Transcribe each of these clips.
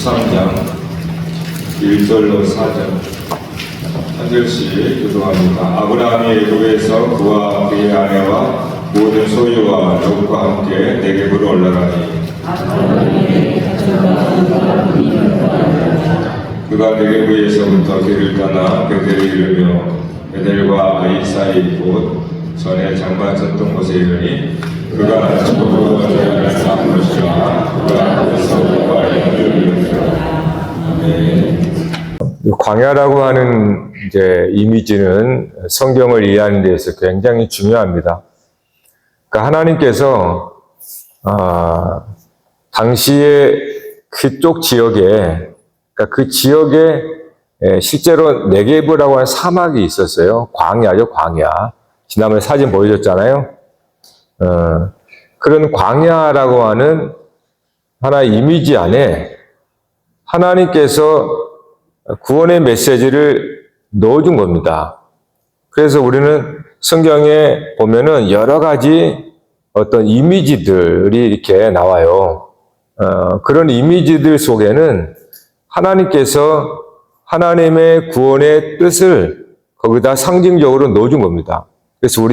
13장 1절로 4절 한 절씩 교독합니다. 아브라함이 애굽에서 그와 그의 아내와 모든 소유와 족과 함께 네겝으로 올라가니 그가 네겝에서부터 길을 떠나 베델을 이르며 베델과 아이 사이 곧 전에 장막 섰던 곳에 이르니 그가 저보고 저희를 쌓은 것이라 그가 거기서 그와 영을 이루니라. 아멘. 광야라고 하는 이제 이미지는 성경을 이해하는 데서 굉장히 중요합니다. 그러니까 하나님께서 당시에 그쪽 지역에, 그러니까 그 지역에 실제로 네게브라고 하는 사막이 있었어요. 광야죠, 광야. 지난번에 사진 보여줬잖아요. 그런 광야라고 하는 하나의 이미지 안에 하나님께서 구원의 메시지를 넣어준 겁니다. 그래서 우리는 성경에 보면은 여러 가지 어떤 이미지들이 이렇게 나와요. 그런 이미지들 속에는 하나님께서 하나님의 구원의 뜻을 거기다 상징적으로 넣어준 겁니다. 그래서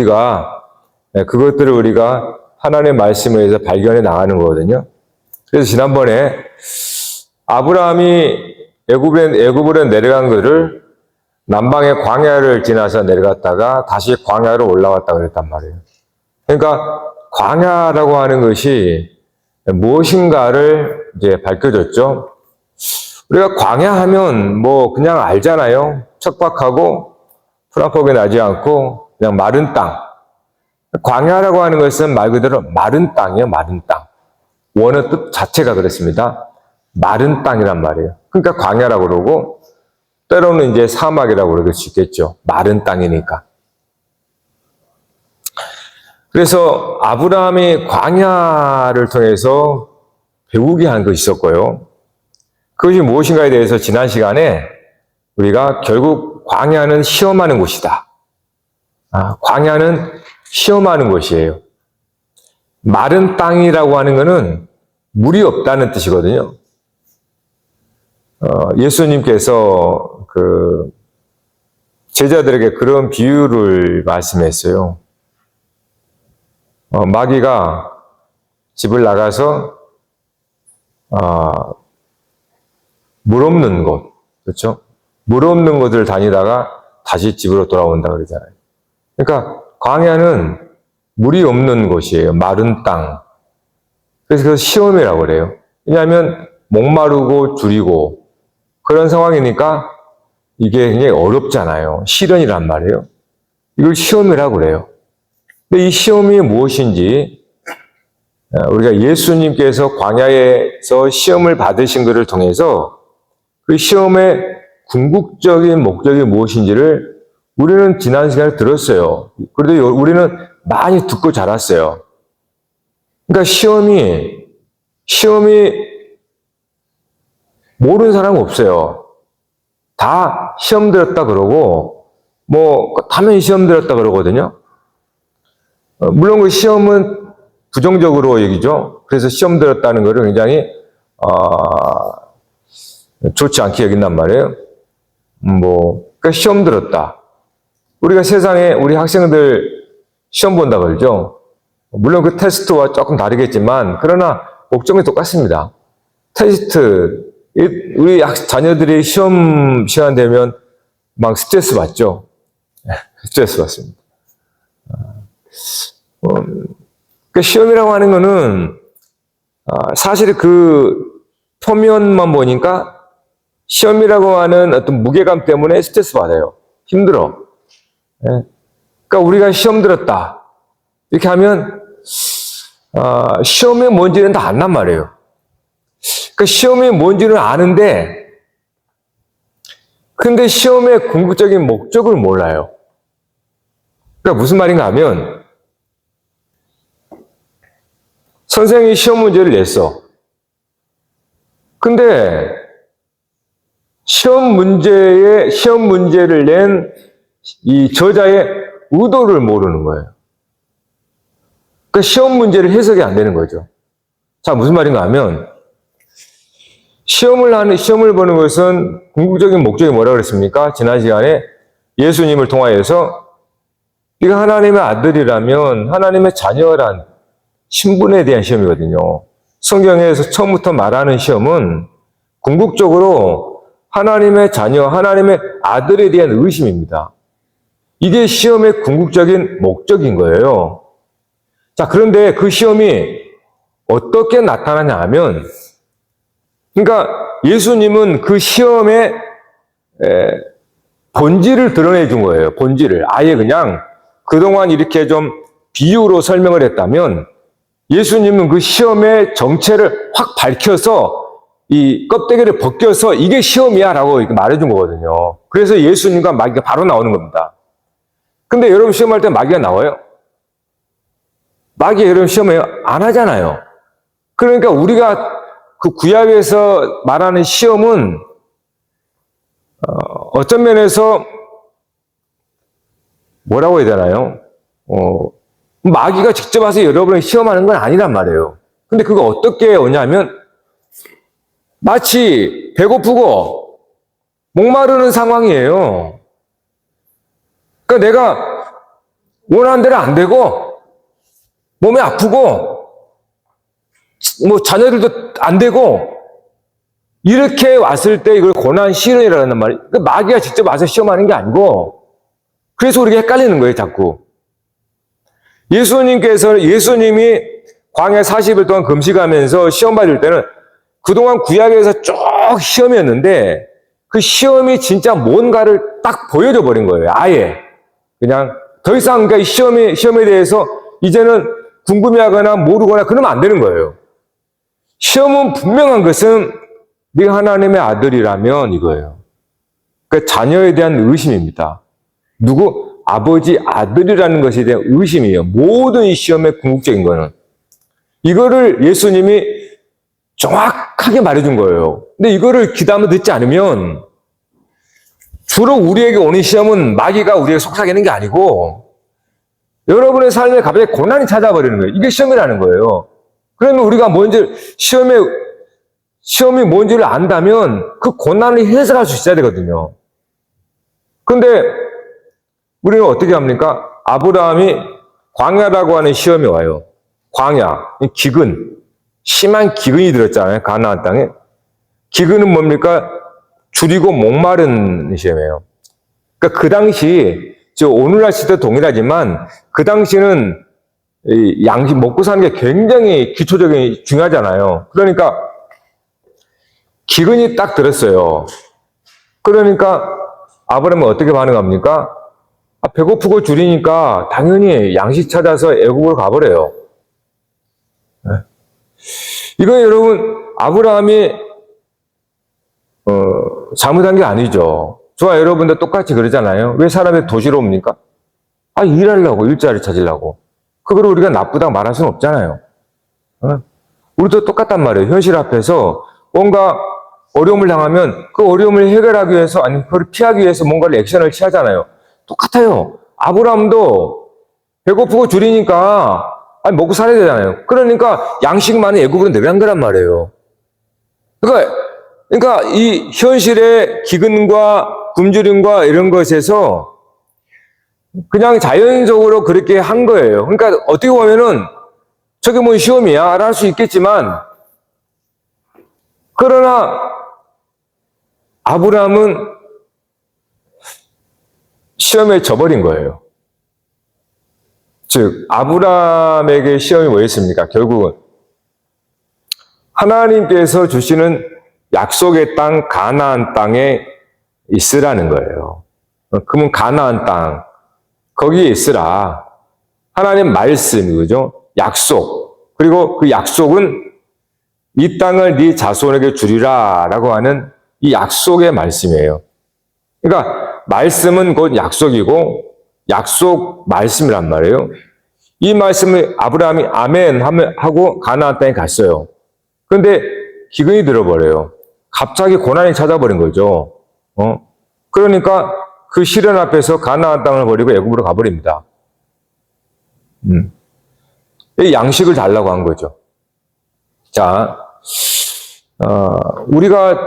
그것들을 우리가 하나님의 말씀에서 발견해 나가는 거거든요. 그래서 지난번에 아브라함이 애굽으로 내려간 것을 남방의 광야를 지나서 내려갔다가 다시 광야로 올라왔다 그랬단 말이에요. 그러니까 광야라고 하는 것이 무엇인가를 이제 밝혀줬죠. 우리가 광야 하면 뭐 그냥 알잖아요. 척박하고 풀한폭이 나지 않고 그냥 마른 땅. 광야라고 하는 것은 말 그대로 마른 땅이에요, 마른 땅. 원어 뜻 자체가 그렇습니다. 마른 땅이란 말이에요. 그러니까 광야라고 그러고, 때로는 이제 사막이라고 그럴 수 있겠죠. 마른 땅이니까. 그래서 아브라함이 광야를 통해서 배우게 한 것이 있었고요. 그것이 무엇인가에 대해서 지난 시간에 우리가 결국 광야는 시험하는 곳이다. 광야는 시험하는 곳이에요. 마른 땅이라고 하는 것은 물이 없다는 뜻이거든요. 예수님께서 그 제자들에게 그런 비유를 말씀했어요. 마귀가 집을 나가서 물 없는 곳, 그렇죠? 물 없는 곳을 다니다가 다시 집으로 돌아온다 그러잖아요. 그러니까 광야는 물이 없는 곳이에요. 마른 땅. 그래서 그 시험이라고 그래요. 왜냐하면 목마르고 줄이고 그런 상황이니까 이게 굉장히 어렵잖아요. 시련이란 말이에요. 이걸 시험이라고 그래요. 근데 이 시험이 무엇인지 우리가 예수님께서 광야에서 시험을 받으신 것을 통해서 그 시험의 궁극적인 목적이 무엇인지를 우리는 지난 시간에 들었어요. 그래도 우리는 많이 듣고 자랐어요. 그러니까 시험이 모르는 사람은 없어요. 다 시험 들었다 그러고, 당연히 시험 들었다 그러거든요. 물론 그 시험은 부정적으로 얘기죠. 그래서 시험 들었다는 것을 굉장히, 좋지 않게 여긴단 말이에요. 그러니까 시험 들었다. 우리가 세상에 우리 학생들 시험 본다 그러죠. 물론 그 테스트와 조금 다르겠지만, 그러나 목적이 똑같습니다. 테스트, 우리 자녀들이 시험 시간 되면 막 스트레스 받죠. 스트레스 받습니다. 그 시험이라고 하는 거는 사실 그 표면만 보니까 시험이라고 하는 어떤 무게감 때문에 스트레스 받아요. 힘들어. 그러니까 우리가 시험 들었다 이렇게 하면 시험이 뭔지는 다 안단 말이에요. 그러니까 시험이 뭔지는 아는데 근데 시험의 궁극적인 목적을 몰라요. 그러니까 무슨 말인가 하면 선생님이 시험 문제를 냈어. 근데 시험 문제를 낸 이 저자의 의도를 모르는 거예요. 그러니까 시험 문제를 해석이 안 되는 거죠. 자, 무슨 말인가 하면 시험을 보는 것은 궁극적인 목적이 뭐라고 그랬습니까? 지난 시간에 예수님을 통하여서 네가 하나님의 아들이라면 하나님의 자녀란 신분에 대한 시험이거든요. 성경에서 처음부터 말하는 시험은 궁극적으로 하나님의 자녀, 하나님의 아들에 대한 의심입니다. 이게 시험의 궁극적인 목적인 거예요. 자, 그런데 그 시험이 어떻게 나타나냐 하면, 그러니까 예수님은 그 시험의 본질을 드러내 준 거예요. 본질을. 아예 그냥 그동안 이렇게 좀 비유로 설명을 했다면 예수님은 그 시험의 정체를 확 밝혀서 이 껍데기를 벗겨서 이게 시험이야 라고 말해준 거거든요. 그래서 예수님과 마귀가 바로 나오는 겁니다. 근데 여러분 시험할 때 마귀가 나와요? 마귀가 여러분 시험을 안 하잖아요. 그러니까 우리가 그 구약에서 말하는 시험은 어떤 면에서 뭐라고 해야 되나요? 마귀가 직접 와서 여러분을 시험하는 건 아니란 말이에요. 근데 그거 어떻게 오냐면 마치 배고프고 목마르는 상황이에요. 그러니까 내가 원하는 대로 안 되고 몸이 아프고 뭐 자녀들도 안 되고 이렇게 왔을 때 이걸 고난 시련이라는 말이에요. 그러니까 마귀가 직접 와서 시험하는 게 아니고 그래서 우리가 헷갈리는 거예요, 자꾸. 예수님이 광야 40일 동안 금식하면서 시험 받을 때는 그동안 구약에서 쭉 시험이었는데 그 시험이 진짜 뭔가를 딱 보여줘 버린 거예요, 아예. 그냥 더 이상 그러니까 시험에 대해서 이제는 궁금해하거나 모르거나 그러면 안 되는 거예요. 시험은 분명한 것은 네가 하나님의 아들이라면 이거예요. 그러니까 자녀에 대한 의심입니다. 누구? 아버지, 아들이라는 것에 대한 의심이에요. 모든 이 시험의 궁극적인 거는. 이거를 예수님이 정확하게 말해준 거예요. 근데 이거를 귀담아 듣지 않으면 주로 우리에게 오는 시험은 마귀가 우리에게 속삭이는 게 아니고 여러분의 삶에 갑자기 고난이 찾아버리는 거예요. 이게 시험이라는 거예요. 그러면 우리가 시험이 뭔지를 안다면 그 고난을 해석할 수 있어야 되거든요. 근데 우리는 어떻게 합니까? 아브라함이 광야라고 하는 시험이 와요. 광야, 기근, 심한 기근이 들었잖아요. 가나안 땅에. 기근은 뭡니까? 줄이고 목마른 시험이에요. 그러니까 그 당시, 오늘날 시대도 동일하지만 그 당시는 양식 먹고 사는 게 굉장히 기초적인 중요하잖아요. 그러니까 기근이 딱 들었어요. 그러니까 아브라함은 어떻게 반응합니까? 배고프고 줄이니까 당연히 양식 찾아서 애국으로 가버려요. 이건 여러분 아브라함이 잘못한 게 아니죠. 저와 여러분도 똑같이 그러잖아요. 왜 사람이 도시로 옵니까? 일하려고, 일자리 찾으려고. 그걸 우리가 나쁘다고 말할 수는 없잖아요. 우리도 똑같단 말이에요. 현실 앞에서 뭔가 어려움을 당하면 그 어려움을 해결하기 위해서 아니면 그걸 피하기 위해서 뭔가를 액션을 취하잖아요. 똑같아요. 아브라함도 배고프고 줄이니까 먹고 살아야 되잖아요. 그러니까 양식 많은 애굽으로 내려간 거란 말이에요. 그러니까 이 현실의 기근과 굶주림과 이런 것에서 그냥 자연적으로 그렇게 한 거예요. 그러니까 어떻게 보면은 저게 뭐 시험이야? 할 수 있겠지만 그러나 아브라함은 시험에 져버린 거예요. 즉 아브라함에게 시험이 뭐였습니까? 결국은 하나님께서 주시는 약속의 땅 가나안 땅에 있으라는 거예요. 그러면 가나안 땅 거기에 있으라. 하나님 말씀, 그죠? 약속. 그리고 그 약속은 이 땅을 네 자손에게 주리라 라고 하는 이 약속의 말씀이에요. 그러니까 말씀은 곧 약속이고 약속 말씀이란 말이에요. 이 말씀을 아브라함이 아멘 하고 가나안 땅에 갔어요. 그런데 기근이 들어버려요. 갑자기 고난이 찾아버린 거죠. 그러니까 그 시련 앞에서 가나안 땅을 버리고 애굽으로 가버립니다. 이 양식을 달라고 한 거죠. 자, 우리가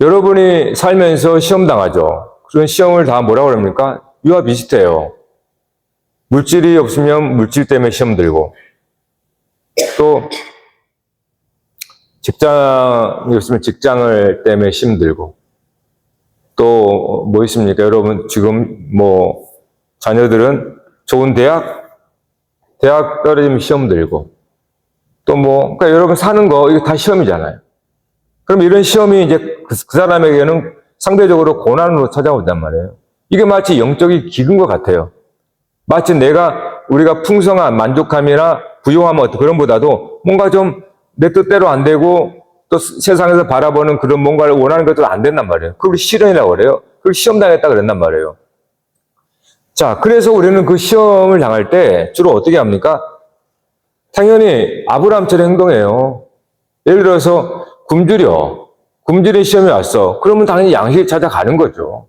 여러분이 살면서 시험 당하죠. 그런 시험을 다 뭐라고 그럽니까? 이와 비슷해요. 물질이 없으면 물질 때문에 시험 들고, 또 직장이 없으면 직장을 때문에 시험 들고, 또 뭐 있습니까? 여러분 지금 뭐 자녀들은 좋은 대학 떨어지면 시험 들고, 또 뭐 그러니까 여러분 사는 거 이거 다 시험이잖아요. 그럼 이런 시험이 이제 그 사람에게는 상대적으로 고난으로 찾아온단 말이에요. 이게 마치 영적인 기근인 것 같아요. 마치 우리가 풍성한 만족함이나 부유함 그런 보다도 뭔가 좀 내 뜻대로 안 되고 또 세상에서 바라보는 그런 뭔가를 원하는 것도 안 된단 말이에요. 그걸 시련이라고 그래요. 그걸 시험 당했다 그랬단 말이에요. 자, 그래서 우리는 그 시험을 당할 때 주로 어떻게 합니까? 당연히 아브라함처럼 행동해요. 예를 들어서 굶주린 시험이 왔어. 그러면 당연히 양식을 찾아가는 거죠.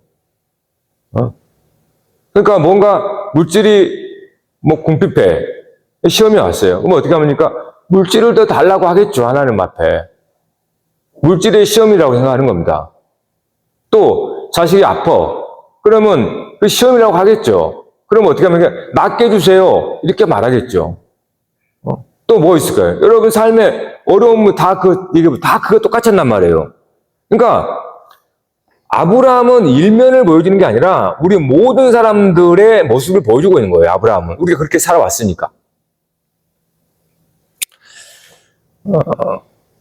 그러니까 뭔가 물질이 뭐 궁핍해. 시험이 왔어요. 그럼 어떻게 합니까? 물질을 더 달라고 하겠죠. 하나님 앞에. 물질의 시험이라고 생각하는 겁니다. 또 자식이 아파. 그러면 그 시험이라고 하겠죠. 그럼 어떻게 합니까? 낫게 해주세요. 이렇게 말하겠죠. 또 뭐 있을까요? 여러분 삶에 어려움은 다 그거 똑같았단 말이에요. 그러니까 아브라함은 일면을 보여주는 게 아니라 우리 모든 사람들의 모습을 보여주고 있는 거예요. 아브라함은 우리가 그렇게 살아왔으니까.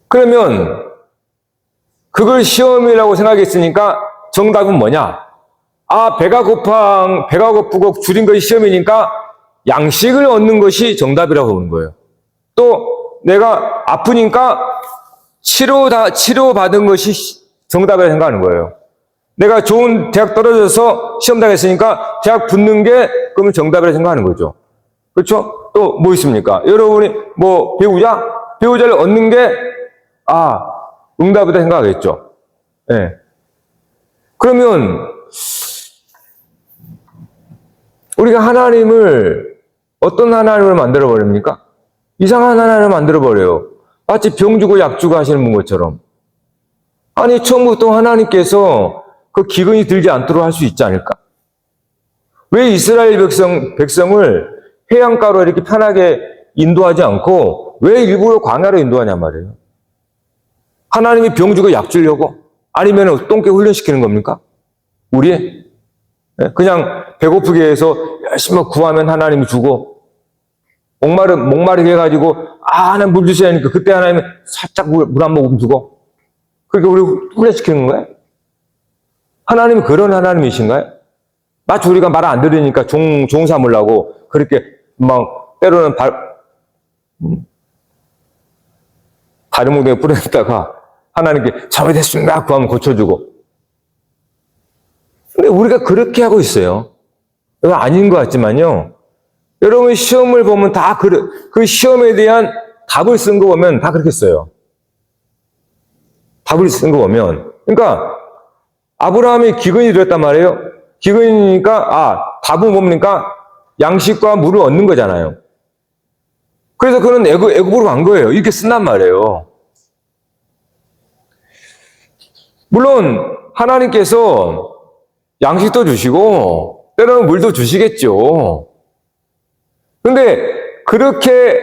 그러면 그걸 시험이라고 생각했으니까 정답은 뭐냐? 배가 고프고 줄인 것이 시험이니까 양식을 얻는 것이 정답이라고 보는 거예요. 또 내가 아프니까 치료받은 것이 정답이라고 생각하는 거예요. 내가 좋은 대학 떨어져서 시험 당했으니까 대학 붙는 게 그러면 정답이라고 생각하는 거죠. 그렇죠? 또 뭐 있습니까? 여러분이 뭐 배우자를 얻는 게 응답이다 생각하겠죠. 네. 그러면 우리가 어떤 하나님을 만들어 버립니까? 이상한 하나님을 만들어 버려요. 마치 병 주고 약 주고 하시는 분 것처럼. 아니 처음부터 하나님께서 그 기근이 들지 않도록 할 수 있지 않을까? 왜 이스라엘 백성을 해안가로 이렇게 편하게 인도하지 않고 왜 일부러 광야로 인도하냐 말이에요. 하나님이 병 주고 약 주려고? 아니면 똥개 훈련시키는 겁니까? 그냥 배고프게 해서 열심히 구하면 하나님이 주고, 목마르게 해가지고, 하나님 물 주셔야 하니까 그때 하나님은 살짝 물 한 모금 주고, 그렇게 우리 훈련시키는 거예요? 하나님이 그런 하나님이신가요? 마치 우리가 말 안 들으니까 종 삼으려고 그렇게 때로는 다른 무대에 뿌렸다가 하나님께 잘못했습니다 구하면 고쳐주고. 근데 우리가 그렇게 하고 있어요. 이거 아닌 것 같지만요. 여러분 시험을 보면 다 그 시험에 대한 답을 쓴 거 보면 다 그렇게 써요. 답을 쓴 거 보면. 그러니까 아브라함이 기근이 들었단 말이에요. 기근이니까 답은 뭡니까? 양식과 물을 얻는 거잖아요. 그래서 그는 애굽으로 간 거예요. 이렇게 쓴단 말이에요. 물론 하나님께서 양식도 주시고 때로는 물도 주시겠죠. 근데 그렇게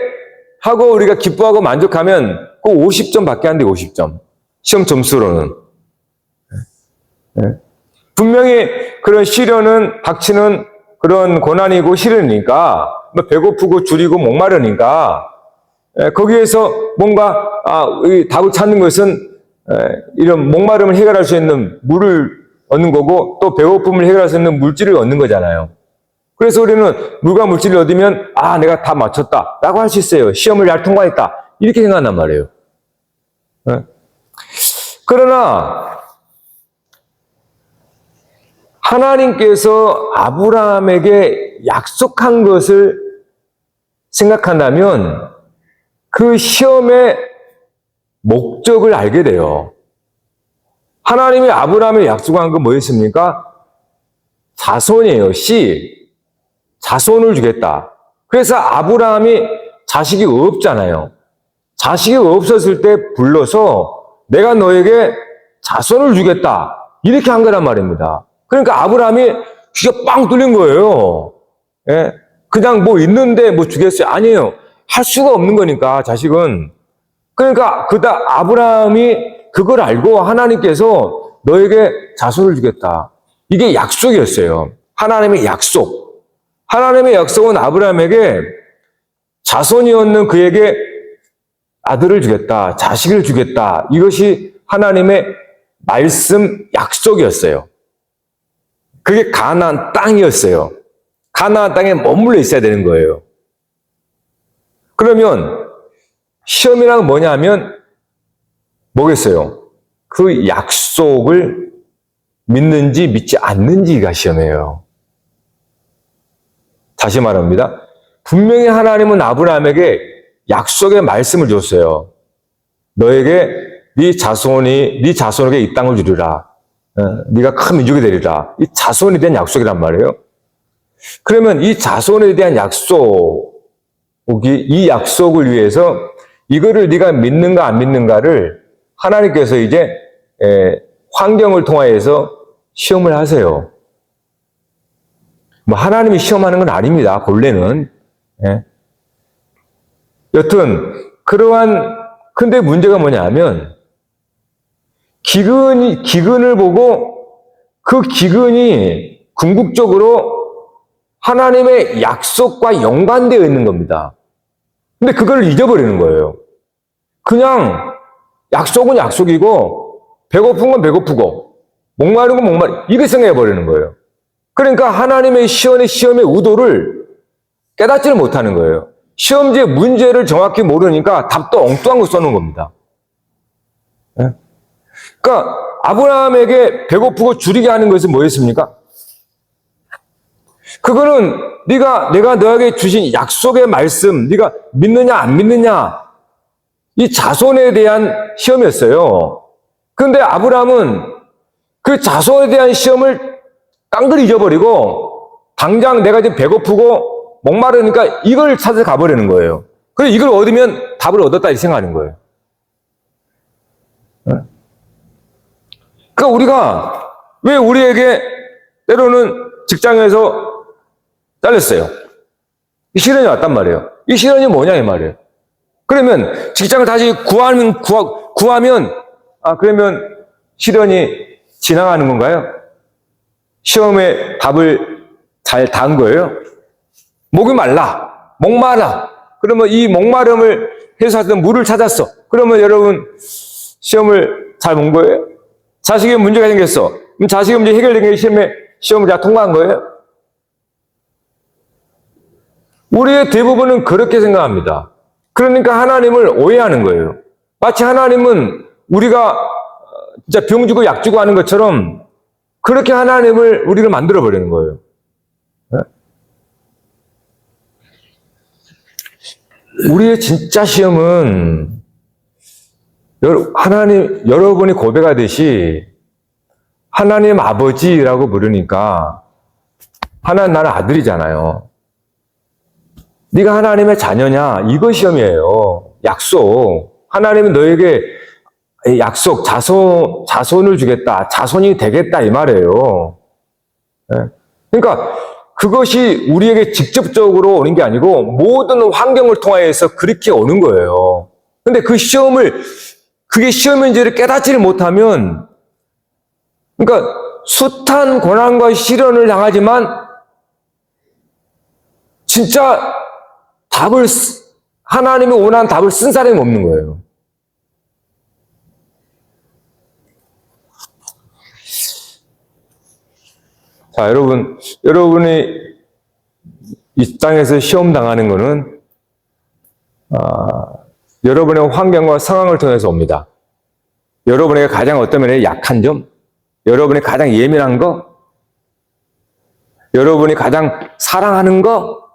하고 우리가 기뻐하고 만족하면 꼭 50점밖에 안 돼요. 50점. 시험 점수로는. 분명히 그런 시련은 닥치는 그런 고난이고 시련이니까 배고프고 줄이고 목마르니까 거기에서 뭔가 답을 찾는 것은 이런 목마름을 해결할 수 있는 물을 얻는 거고 또 배고픔을 해결할 수 있는 물질을 얻는 거잖아요. 그래서 우리는 물과 물질을 얻으면 내가 다 맞췄다 라고 할 수 있어요. 시험을 잘 통과했다 이렇게 생각한단 말이에요. 그러나 하나님께서 아브라함에게 약속한 것을 생각한다면 그 시험의 목적을 알게 돼요. 하나님이 아브라함에 약속한 건 뭐였습니까? 자손이에요. 자손을 주겠다. 그래서 아브라함이 자식이 없잖아요. 자식이 없었을 때 불러서 내가 너에게 자손을 주겠다. 이렇게 한 거란 말입니다. 그러니까 아브라함이 귀가 빵 뚫린 거예요. 예? 그냥 뭐 있는데 뭐 주겠어요? 아니에요. 할 수가 없는 거니까, 자식은. 그러니까 아브라함이 그걸 알고 하나님께서 너에게 자손을 주겠다. 이게 약속이었어요. 하나님의 약속. 하나님의 약속은 아브라함에게 자손이 없는 그에게 아들을 주겠다, 자식을 주겠다. 이것이 하나님의 말씀 약속이었어요. 그게 가나안 땅이었어요. 가나안 땅에 머물러 있어야 되는 거예요. 그러면 시험이란 뭐냐면 뭐겠어요? 그 약속을 믿는지 믿지 않는지가 시험이에요. 다시 말합니다. 분명히 하나님은 아브라함에게 약속의 말씀을 줬어요. 너에게 네 자손에게 이 땅을 주리라. 네가 큰 민족이 되리라. 이 자손에 대한 약속이란 말이에요. 그러면 이 자손에 대한 이 약속을 위해서 이거를 네가 믿는가 안 믿는가를 하나님께서 이제 환경을 통하여서 시험을 하세요. 뭐 하나님이 시험하는 건 아닙니다. 본래는. 여튼 근데 문제가 뭐냐면 기근을 보고 그 기근이 궁극적으로 하나님의 약속과 연관되어 있는 겁니다. 근데 그걸 잊어버리는 거예요. 그냥 약속은 약속이고 배고픈 건 배고프고 목마른 건 목마르고 이렇게 생각해버리는 거예요. 그러니까 하나님의 시험의 의도를 깨닫지를 못하는 거예요. 시험지의 문제를 정확히 모르니까 답도 엉뚱한 거 써놓은 겁니다. 그러니까 아브라함에게 배고프고 줄이게 하는 것은 뭐였습니까? 그거는 내가 너에게 주신 약속의 말씀, 네가 믿느냐 안 믿느냐, 이 자손에 대한 시험이었어요. 그런데 아브라함은 그 자손에 대한 시험을 깡그리 잊어버리고 당장 내가 지금 배고프고 목마르니까 이걸 찾아 가버리는 거예요. 그래서 이걸 얻으면 답을 얻었다 이렇게 생각하는 거예요. 그러니까 우리가 왜 우리에게 때로는 직장에서 잘렸어요. 이 시련이 왔단 말이에요. 이 시련이 뭐냐 이 말이에요. 그러면 직장을 다시 구하면 그러면 시련이 지나가는 건가요? 시험에 답을 잘 단 거예요? 목이 말라, 목마라. 그러면 이 목마름을 해소하던 물을 찾았어. 그러면 여러분 시험을 잘 본 거예요? 자식의 문제가 생겼어. 그럼 자식의 문제 해결된 게 시험을 다 통과한 거예요? 우리의 대부분은 그렇게 생각합니다. 그러니까 하나님을 오해하는 거예요. 마치 하나님은 우리가 진짜 병 주고 약 주고 하는 것처럼 그렇게 하나님을 우리를 만들어 버리는 거예요. 우리의 진짜 시험은 여러분이 고백하듯이 하나님 아버지라고 부르니까 하나님 나는 아들이잖아요. 네가 하나님의 자녀냐? 이거 시험이에요. 약속. 하나님은 너에게 약속, 자손을 주겠다. 자손이 되겠다 이 말이에요. 그러니까 그것이 우리에게 직접적으로 오는 게 아니고 모든 환경을 통하여서 그렇게 오는 거예요. 근데 그게 시험인지를 깨닫지를 못하면, 그러니까 숱한 고난과 시련을 당하지만 진짜 하나님이 원하는 답을 쓴 사람이 없는 거예요. 자, 여러분이 이 땅에서 시험 당하는 거는, 여러분의 환경과 상황을 통해서 옵니다. 여러분에게 가장 어떤 면에 약한 점, 여러분이 가장 예민한 거, 여러분이 가장 사랑하는 거,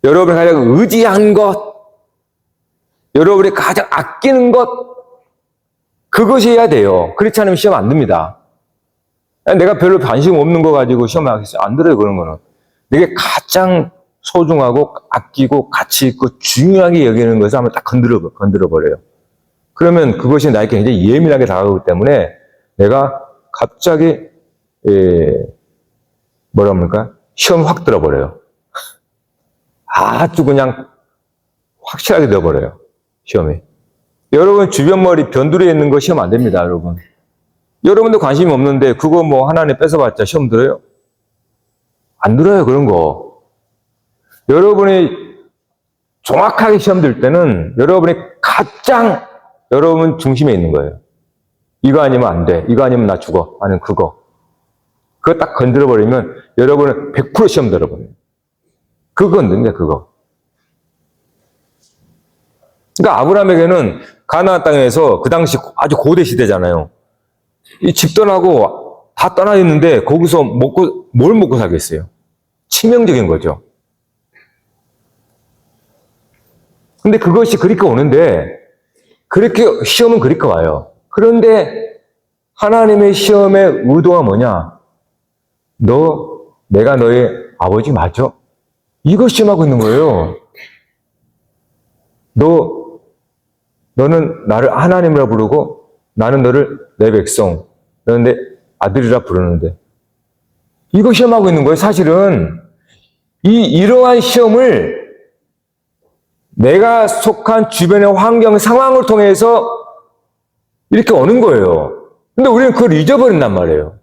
여러분이 가장 의지한 것, 여러분이 가장 아끼는 것, 그것이 해야 돼요. 그렇지 않으면 시험 안 듭니다. 내가 별로 관심 없는 거 가지고 시험을 하겠어요? 안 들어요, 그런 거는. 내게 가장 소중하고 아끼고 가치 있고 중요하게 여기는 것을 한번 딱 건드려 버려요. 그러면 그것이 나에게 굉장히 예민하게 다가오기 때문에 내가 갑자기 뭐라 합니까? 시험 확 들어버려요. 아주 그냥 확실하게 되어버려요. 시험이. 여러분 주변 머리 변두리에 있는 거 시험 안 됩니다. 여러분. 여러분도 관심이 없는데 그거 뭐 하나님 뺏어봤자 시험 들어요? 안 들어요. 그런 거. 여러분이 정확하게 시험 들 때는 여러분이 가장 여러분 중심에 있는 거예요. 이거 아니면 안 돼. 이거 아니면 나 죽어. 아니면 그거. 그거 딱 건드려버리면 여러분은 100% 시험 들어버려요. 그거 건드립니다. 그거. 그러니까 아브라함에게는 가나안 땅에서 그 당시 아주 고대 시대잖아요. 이 집 떠나고 다 떠나 있는데 거기서 뭘 먹고 살겠어요? 치명적인 거죠. 근데 그것이 그렇게 오는데 그렇게 시험은 그렇게 와요. 그런데 하나님의 시험의 의도가 뭐냐? 내가 너의 아버지 맞아? 이거 시험하고 있는 거예요. 너는 나를 하나님이라 부르고 나는 너를 내 백성, 너는 내 아들이라 부르는데 이거 시험하고 있는 거예요. 사실은 이러한 시험을 내가 속한 주변의 환경, 상황을 통해서 이렇게 오는 거예요. 근데 우리는 그걸 잊어버린단 말이에요.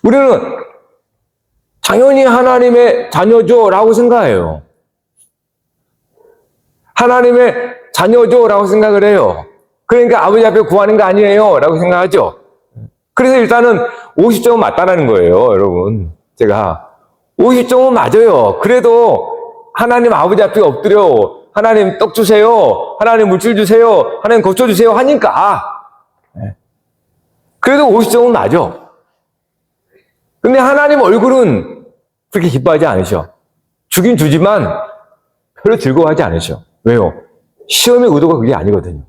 우리는 당연히 하나님의 자녀죠 라고 생각해요. 하나님의 자녀죠 라고 생각을 해요. 그러니까 아버지 앞에 구하는 거 아니에요 라고 생각하죠. 그래서 일단은 50점은 맞다라는 거예요. 여러분, 제가 50점은 맞아요. 그래도 하나님 아버지 앞에 엎드려 하나님 떡 주세요, 하나님 물질 주세요, 하나님 거쳐 주세요 하니까 그래도 50점은 맞아. 근데 하나님 얼굴은 그렇게 기뻐하지 않으셔. 주긴 주지만 별로 즐거워하지 않으셔. 왜요? 시험의 의도가 그게 아니거든요.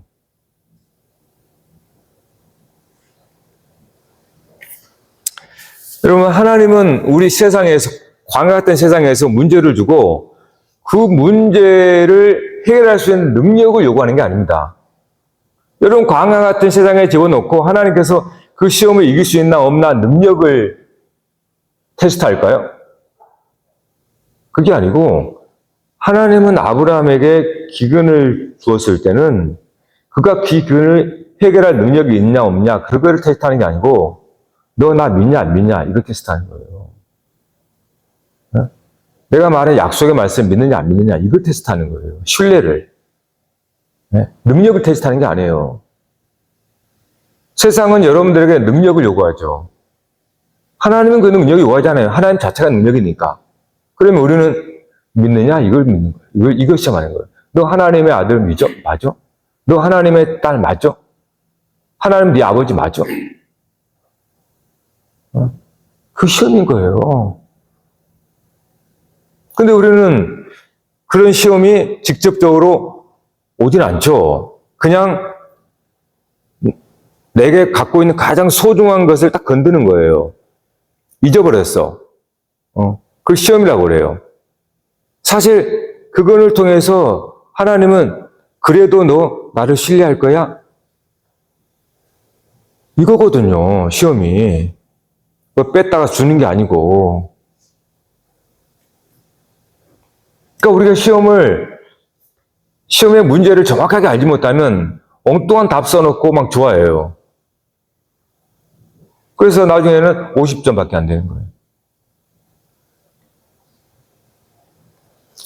여러분, 하나님은 우리 세상에서, 광야 같은 세상에서 문제를 주고 그 문제를 해결할 수 있는 능력을 요구하는 게 아닙니다. 여러분, 광야 같은 세상에 집어넣고 하나님께서 그 시험을 이길 수 있나 없나 능력을 테스트할까요? 그게 아니고 하나님은 아브라함에게 기근을 주었을 때는 그가 기근을 해결할 능력이 있냐 없냐 그거를 테스트하는 게 아니고 너 나 믿냐 안 믿냐 이거 테스트하는 거예요. 내가 말한 약속의 말씀 믿느냐 안 믿느냐 이걸 테스트하는 거예요. 신뢰를. 능력을 테스트하는 게 아니에요. 세상은 여러분들에게 능력을 요구하죠. 하나님은 그 능력을 요구하잖아요. 하나님 자체가 능력이니까. 그러면 우리는 믿느냐 이걸 믿는 거예요. 이걸 시험하는 거예요. 너 하나님의 아들 믿어? 맞아? 너 하나님의 딸 맞아? 하나님 네 아버지 맞아? 그 시험인 거예요. 근데 우리는 그런 시험이 직접적으로 오진 않죠. 그냥 내게 갖고 있는 가장 소중한 것을 딱 건드는 거예요. 잊어버렸어. 그걸 시험이라고 그래요. 사실 그걸 통해서 하나님은 그래도 너 나를 신뢰할 거야? 이거거든요. 시험이. 뭐 뺐다가 주는 게 아니고. 그러니까 우리가 시험의 문제를 정확하게 알지 못하면 엉뚱한 답 써놓고 막 좋아해요. 그래서 나중에는 50점밖에 안 되는 거예요.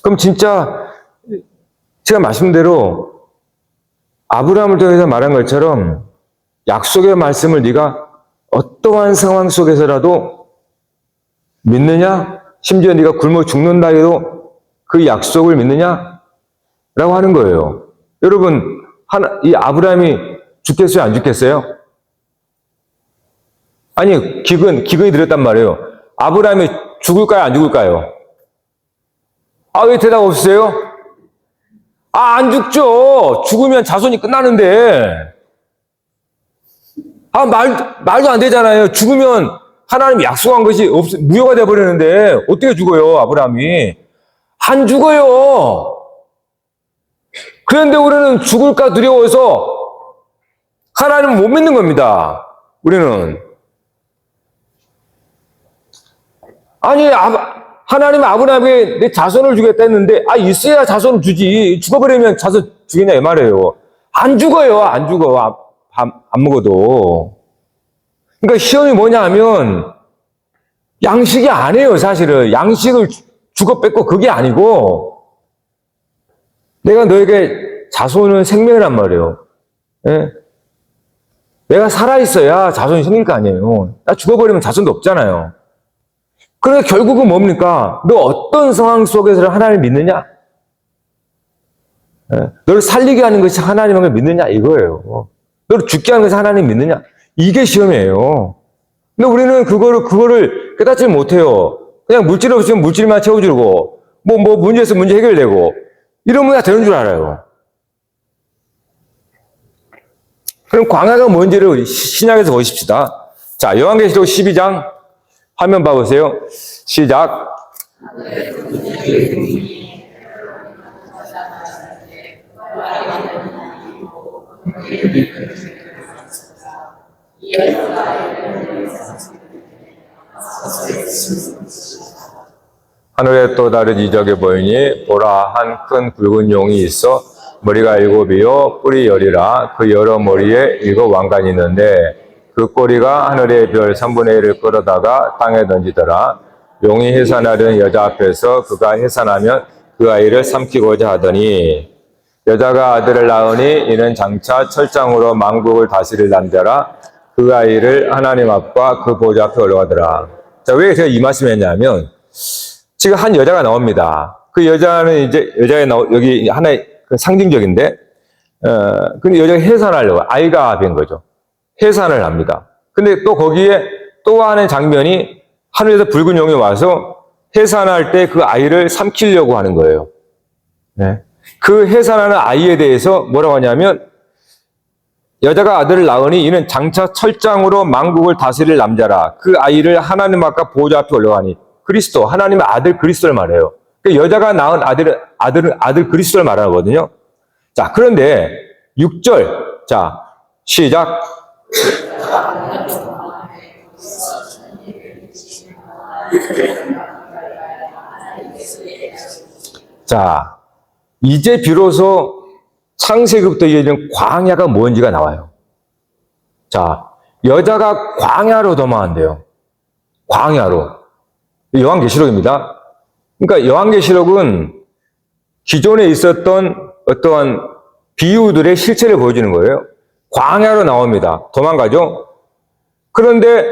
그럼 진짜 제가 말씀대로 아브라함을 통해서 말한 것처럼 약속의 말씀을 네가 어떠한 상황 속에서라도 믿느냐? 심지어 네가 굶어 죽는다 해도 그 약속을 믿느냐? 라고 하는 거예요. 여러분, 이 아브라함이 죽겠어요? 안 죽겠어요? 아니, 기근이 들었단 말이에요. 아브라함이 죽을까요? 안 죽을까요? 왜 대답 없으세요? 안 죽죠. 죽으면 자손이 끝나는데. 말도 안 되잖아요. 죽으면 하나님이 약속한 것이 무효가 되어버리는데 어떻게 죽어요, 아브라함이? 안 죽어요. 그런데 우리는 죽을까 두려워서 하나님을 못 믿는 겁니다. 우리는. 아니, 하나님은 아브라함에게 내 자손을 주겠다 했는데, 있어야 자손을 주지. 죽어버리면 자손 주겠냐, 이 말이에요. 안 죽어요, 안 죽어. 안 먹어도. 그러니까 시험이 뭐냐 하면, 양식이 아니에요, 사실은. 양식을 주고 뺏고 그게 아니고, 내가 너에게 자손은 생명이란 말이에요. 예? 내가 살아있어야 자손이 생길 거 아니에요. 나 죽어버리면 자손도 없잖아요. 그래서 결국은 뭡니까? 너 어떤 상황 속에서 하나님을 믿느냐? 예? 너를 살리게 하는 것이 하나님을 믿느냐? 이거예요. 너를 죽게 하는 것이 하나님 믿느냐? 이게 시험이에요. 근데 우리는 그거를 깨닫지 못해요. 그냥 물질 없으면 물질만 채워주고, 문제 있으면 문제 해결되고, 이러면 다 되는 줄 알아요. 그럼 광야가 뭔지를 신약에서 보십시다. 자, 요한계시록 12장 화면 봐보세요. 시작. 하늘에 또 다른 이적이 보이니 보라 한 큰 굵은 용이 있어 머리가 7이요 뿔이 10이라 그 여러 머리에 7 왕관이 있는데 그 꼬리가 하늘의 별 3분의 1을 끌어다가 땅에 던지더라. 용이 해산하려는 여자 앞에서 그가 해산하면 그 아이를 삼키고자 하더니 여자가 아들을 낳으니 이는 장차 철장으로 만국을 다스릴 남자라. 그 아이를 하나님 앞과 그 보좌 앞에 올라가더라. 자, 왜 제가 이 말씀을 했냐면 지금 한 여자가 나옵니다. 그 여자는 이제 여기 하나의 상징적인데, 근데 여자가 해산하려고, 아이가 된 거죠. 해산을 합니다. 근데 또 거기에 또 하는 장면이 하늘에서 붉은 용이 와서 해산할 때 그 아이를 삼키려고 하는 거예요. 네. 그 해산하는 아이에 대해서 뭐라고 하냐면, 여자가 아들을 낳으니 이는 장차 철장으로 만국을 다스릴 남자라. 그 아이를 하나님 앞과 보좌 앞에 올라가니. 그리스도, 하나님의 아들 그리스도를 말해요. 그러니까 여자가 낳은 아들 그리스도를 말하거든요. 자, 그런데 6절. 자, 시작. 자, 이제 비로소 창세기부터 이어지는 광야가 뭔지가 나와요. 자, 여자가 광야로 도망한대요. 광야로. 요한계시록입니다. 그러니까 요한계시록은 기존에 있었던 어떠한 비유들의 실체를 보여주는 거예요. 광야로 나옵니다. 도망가죠. 그런데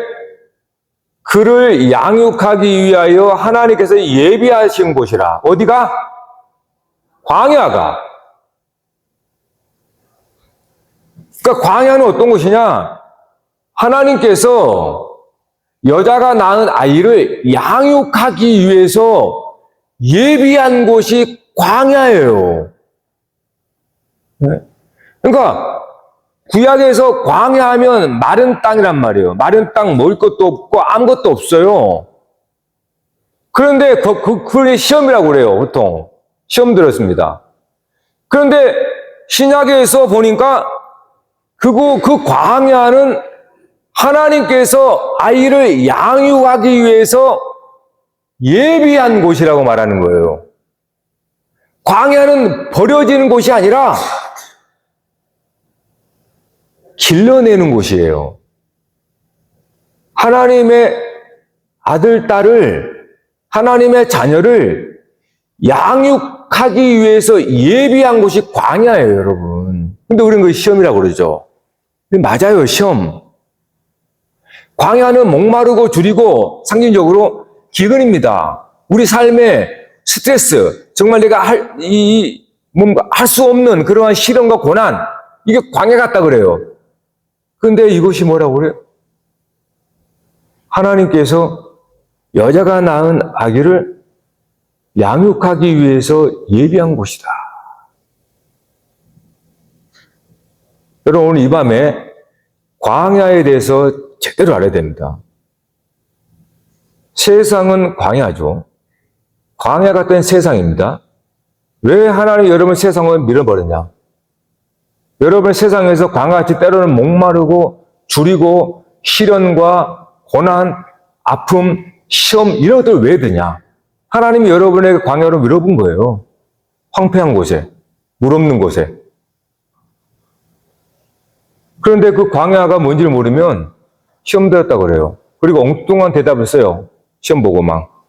그를 양육하기 위하여 하나님께서 예비하신 곳이라. 어디가? 광야가. 그러니까 광야는 어떤 곳이냐? 하나님께서 여자가 낳은 아이를 양육하기 위해서 예비한 곳이 광야예요. 네? 그러니까 구약에서 광야하면 마른 땅이란 말이에요. 마른 땅 먹을 것도 없고 아무것도 없어요. 그런데 그게 시험이라고 그래요. 보통 시험 들었습니다. 그런데 신약에서 보니까 그 광야는 하나님께서 아이를 양육하기 위해서 예비한 곳이라고 말하는 거예요. 광야는 버려지는 곳이 아니라 길러내는 곳이에요. 하나님의 아들, 딸을, 하나님의 자녀를 양육하기 위해서 예비한 곳이 광야예요, 여러분. 근데 우리는 그 시험이라고 그러죠. 맞아요, 시험. 광야는 목마르고 줄이고 상징적으로 기근입니다. 우리 삶의 스트레스, 정말 내가 할 수 없는 그러한 시련과 고난, 이게 광야 같다 그래요. 근데 이것이 뭐라고 그래요? 하나님께서 여자가 낳은 아기를 양육하기 위해서 예비한 곳이다. 여러분, 오늘 이 밤에 광야에 대해서 제대로 알아야 됩니다. 세상은 광야죠. 광야 같은 세상입니다. 왜 하나님 여러분 세상을 밀어버렸냐? 여러분 세상에서 광야같이 때로는 목마르고 줄이고 시련과 고난, 아픔, 시험 이런 것들 왜 드냐? 하나님이 여러분에게 광야로 밀어본 거예요. 황폐한 곳에, 물 없는 곳에. 그런데 그 광야가 뭔지를 모르면 시험 되었다고 그래요. 그리고 엉뚱한 대답을 써요. 시험 보고 막.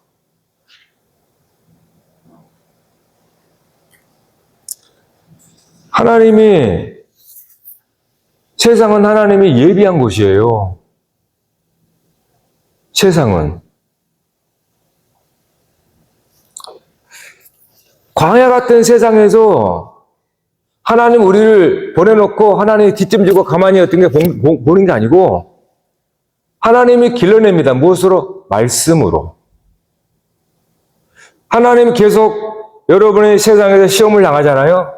세상은 하나님이 예비한 곳이에요. 세상은. 광야 같은 세상에서 하나님 우리를 보내놓고 하나님이 뒷짐지고 가만히 어떤 게 보는 게 아니고 하나님이 길러냅니다. 무엇으로? 말씀으로. 하나님 계속 여러분의 세상에서 시험을 당하잖아요.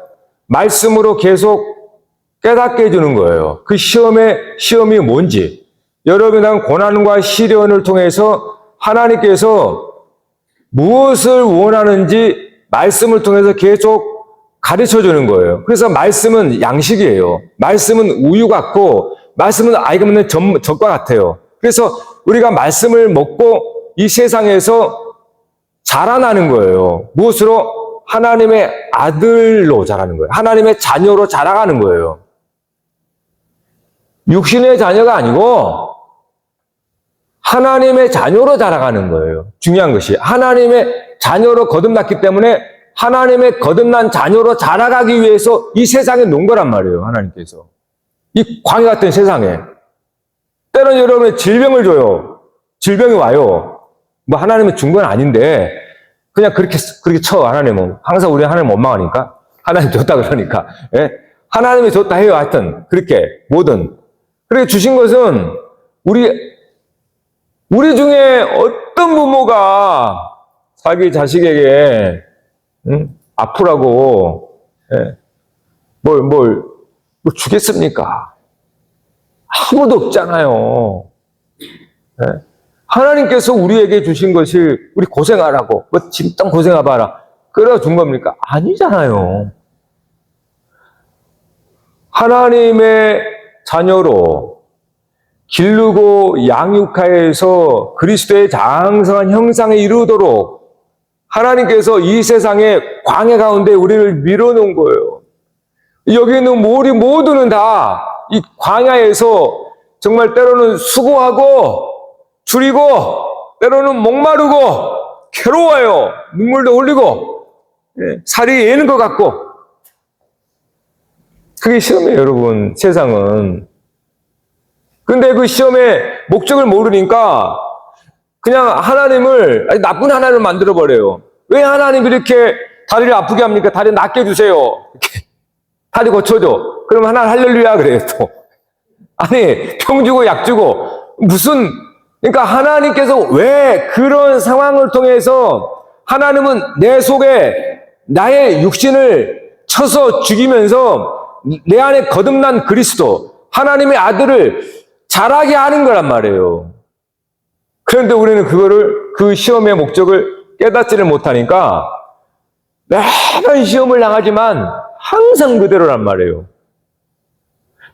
말씀으로 계속 깨닫게 해주는 거예요. 그 시험이 뭔지. 여러분이 당한 고난과 시련을 통해서 하나님께서 무엇을 원하는지 말씀을 통해서 계속 가르쳐 주는 거예요. 그래서 말씀은 양식이에요. 말씀은 우유 같고, 말씀은 아이가 먹는 젖과 같아요. 그래서 우리가 말씀을 먹고 이 세상에서 자라나는 거예요. 무엇으로? 하나님의 아들로 자라는 거예요. 하나님의 자녀로 자라가는 거예요. 육신의 자녀가 아니고 하나님의 자녀로 자라가는 거예요. 중요한 것이 하나님의 자녀로 거듭났기 때문에 하나님의 거듭난 자녀로 자라가기 위해서 이 세상에 놓은 거란 말이에요. 하나님께서. 이 광야 같은 세상에. 때로는 여러분의 질병을 줘요. 질병이 와요. 뭐 하나님은 준 건 아닌데 그냥 그렇게 쳐. 하나님은. 항상 우리 하나님 원망하니까. 하나님 줬다 그러니까. 예? 하나님이 줬다 해요. 하여튼 그렇게 뭐든. 그렇게 주신 것은 우리 중에 어떤 부모가 자기 자식에게 아프라고 뭘 주겠습니까? 아무도 없잖아요. 예? 하나님께서 우리에게 주신 것이 우리 고생하라고 진짜 고생해봐라 그래 준 겁니까? 아니잖아요. 하나님의 자녀로 기르고 양육하여서 그리스도의 장성한 형상에 이르도록 하나님께서 이 세상의 광야 가운데 우리를 밀어놓은 거예요. 여기 있는 우리 모두는 다 이 광야에서 정말 때로는 수고하고 줄이고 때로는 목마르고 괴로워요. 눈물도 흘리고 살이 예는 것 같고 그게 시험이에요. 여러분 세상은. 근데 그 시험의 목적을 모르니까 그냥 하나님을 나쁜 하나님을 만들어버려요. 왜 하나님이 이렇게 다리를 아프게 합니까? 다리 낫게 해주세요. 이렇게. 다리 고쳐줘. 그럼 하나님 할렐루야 그래요 또. 아니 병 주고 약 주고 그러니까 하나님께서 왜 그런 상황을 통해서 하나님은 내 속에 나의 육신을 쳐서 죽이면서 내 안에 거듭난 그리스도 하나님의 아들을 자라게 하는 거란 말이에요. 그런데 우리는 그 시험의 목적을 깨닫지를 못하니까 매번 시험을 당하지만 항상 그대로란 말이에요.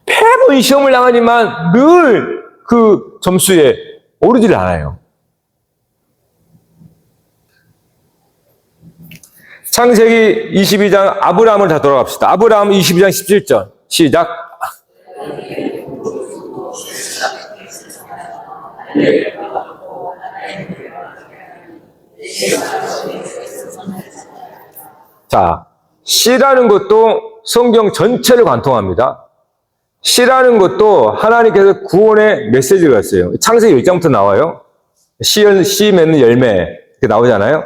매번 시험을 당하지만 늘 그 점수에 오르질 않아요. 창세기 22장 아브라함을 다 돌아갑시다. 아브라함 22장 17절 시작. 자, 씨라는 것도 성경 전체를 관통합니다. 씨라는 것도 하나님께서 구원의 메시지가 있어요. 창세기 1장부터 나와요. 씨 맺는 열매 이렇게 나오잖아요.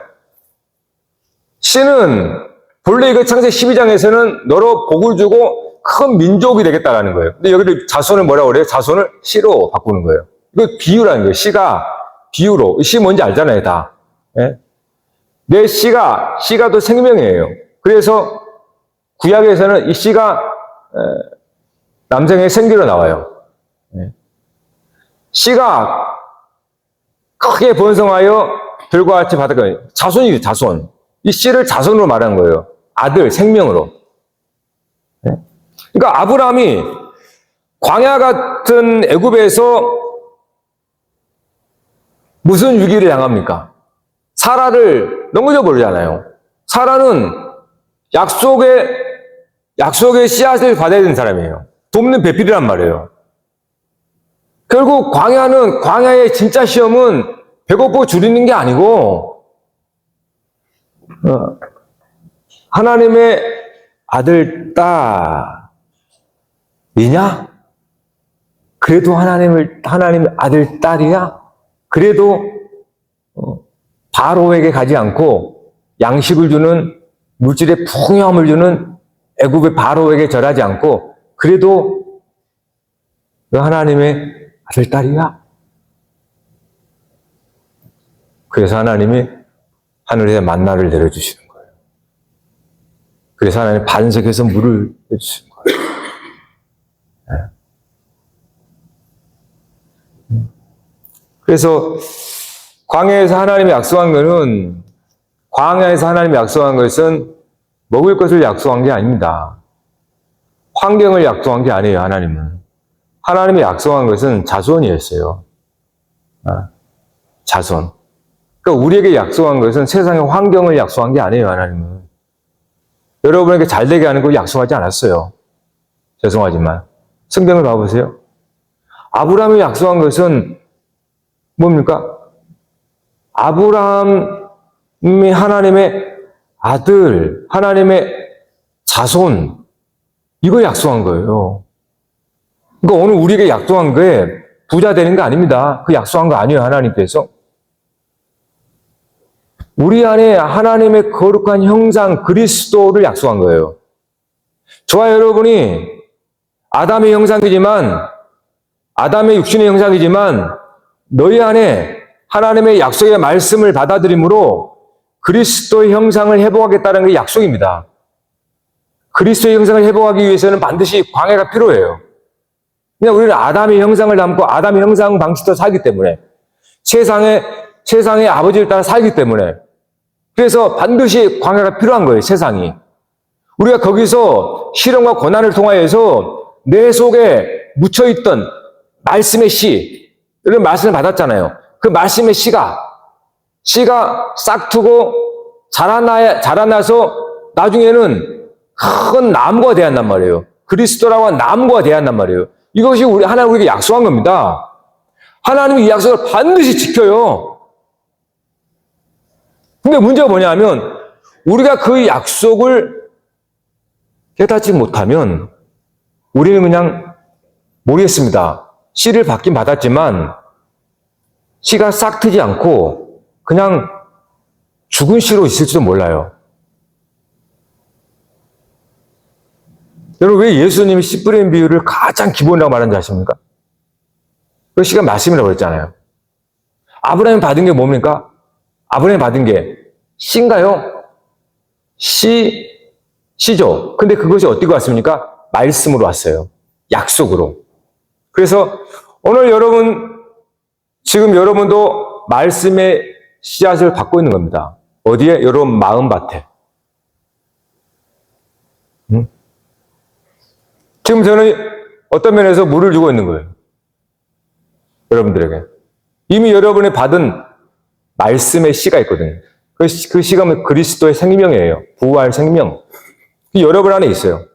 씨는 본래 이거 창세기 12장에서는 너로 복을 주고 큰 민족이 되겠다라는 거예요. 근데 여기를 자손을 뭐라고 그래요? 자손을 씨로 바꾸는 거예요. 이거 비유라는 거예요. 씨가 비유로. 씨 뭔지 알잖아요, 다. 예? 내 씨가 또 생명이에요. 그래서 구약에서는 이 씨가 남성의 생기로 나와요. 씨가 크게 번성하여 별과 같이 바다가 자손이에요, 자손. 이 씨를 자손으로 말하는 거예요. 아들, 생명으로. 그러니까 아브라함이 광야 같은 애굽에서 무슨 위기를 당합니까? 사라를 넘겨져 버리잖아요. 사라는 약속의 씨앗을 받아야 되는 사람이에요. 돕는 배필이란 말이에요. 결국 광야의 진짜 시험은 배고프고 줄이는 게 아니고, 하나님의 아들, 딸이냐? 그래도 하나님의 아들, 딸이야? 그래도, 바로에게 가지 않고, 양식을 주는, 물질의 풍요함을 주는 애굽의 바로에게 절하지 않고, 그래도 하나님의 아들, 딸이야? 그래서 하나님이 하늘에 만나를 내려주시는 거예요. 그래서 하나님이 반석에서 물을 내주시는 거예요. 그래서 광야에서 하나님이 약속한 것은 먹을 것을 약속한 게 아닙니다. 환경을 약속한 게 아니에요, 하나님은. 하나님이 약속한 것은 자손이었어요. 자손. 그러니까 우리에게 약속한 것은 세상의 환경을 약속한 게 아니에요, 하나님은. 여러분에게 잘 되게 하는 걸 약속하지 않았어요. 죄송하지만. 성경을 봐보세요. 아브라함이 약속한 것은 뭡니까? 아브라함이 하나님의 아들, 하나님의 자손, 이걸 약속한 거예요. 그러니까 오늘 우리에게 약속한 거에 부자 되는 거 아닙니다. 그 약속한 거 아니에요, 하나님께서. 우리 안에 하나님의 거룩한 형상 그리스도를 약속한 거예요. 저와 여러분이 아담의 형상이지만, 아담의 육신의 형상이지만 너희 안에 하나님의 약속의 말씀을 받아들임으로 그리스도의 형상을 회복하겠다는 게 약속입니다. 그리스도의 형상을 회복하기 위해서는 반드시 광야가 필요해요. 그냥 우리는 아담의 형상을 담고 아담의 형상 방식대로 살기 때문에, 세상의 아버지를 따라 살기 때문에, 그래서 반드시 광야가 필요한 거예요, 세상이. 우리가 거기서 시련과 고난을 통하여서 내 속에 묻혀있던 말씀의 씨, 이런 말씀을 받았잖아요. 그 말씀의 씨가 싹트고 자라나서 나중에는 큰 나무가 되었단 말이에요. 그리스도라고 하는 나무가 되었단 말이에요. 이것이 하나님 우리에게 약속한 겁니다. 하나님이 이 약속을 반드시 지켜요. 근데 문제가 뭐냐면 우리가 그 약속을 깨닫지 못하면 우리는 그냥 모르겠습니다. 씨를 받긴 받았지만 씨가 싹트지 않고 그냥 죽은 씨로 있을지도 몰라요. 여러분, 왜 예수님이 씨 뿌리는 비유를 가장 기본이라고 말하는지 아십니까? 그 씨가 말씀이라고 그랬잖아요. 아브라함이 받은 게 뭡니까? 아브라함이 받은 게 씨인가요? 씨죠. 근데 그것이 어디로 왔습니까? 말씀으로 왔어요. 약속으로. 그래서 오늘 지금 여러분도 말씀의 씨앗을 받고 있는 겁니다. 어디에? 여러분 마음밭에. 지금 저는 어떤 면에서 물을 주고 있는 거예요. 여러분들에게. 이미 여러분이 받은 말씀의 씨가 있거든요. 그 씨가 그리스도의 생명이에요. 부활 생명. 여러분 안에 있어요.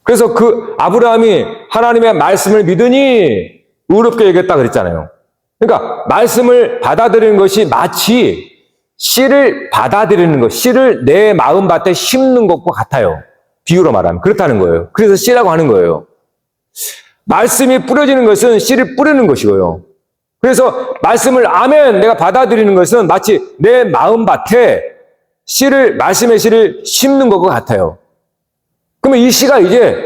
그래서 그 아브라함이 하나님의 말씀을 믿으니 의롭게 여겼다 그랬잖아요. 그러니까 말씀을 받아들이는 것이 마치 씨를 받아들이는 것, 씨를 내 마음밭에 심는 것과 같아요. 비유로 말하면 그렇다는 거예요. 그래서 씨라고 하는 거예요. 말씀이 뿌려지는 것은 씨를 뿌리는 것이고요. 그래서 말씀을 아멘 내가 받아들이는 것은 마치 내 마음밭에 말씀의 씨를 심는 것과 같아요. 그러면 이 씨가 이제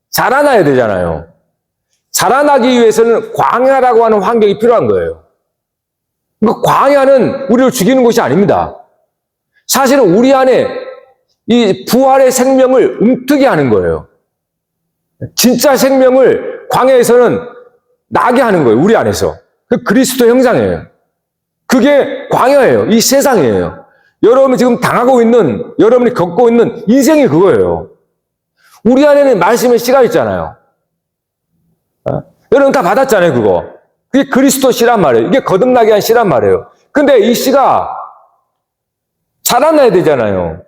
자라나야 되잖아요. 자라나기 위해서는 광야라고 하는 환경이 필요한 거예요. 그러니까 광야는 우리를 죽이는 것이 아닙니다. 사실은 우리 안에 이 부활의 생명을 움트게 하는 거예요. 진짜 생명을 광야에서는 나게 하는 거예요. 우리 안에서. 그 그리스도 형상이에요. 그게 광야예요. 이 세상이에요. 여러분이 지금 당하고 있는, 여러분이 겪고 있는 인생이 그거예요. 우리 안에는 말씀의 씨가 있잖아요. 여러분 다 받았잖아요, 그거. 그게 그리스도 씨란 말이에요. 이게 거듭나게 한 씨란 말이에요. 근데 이 씨가 자라나야 되잖아요.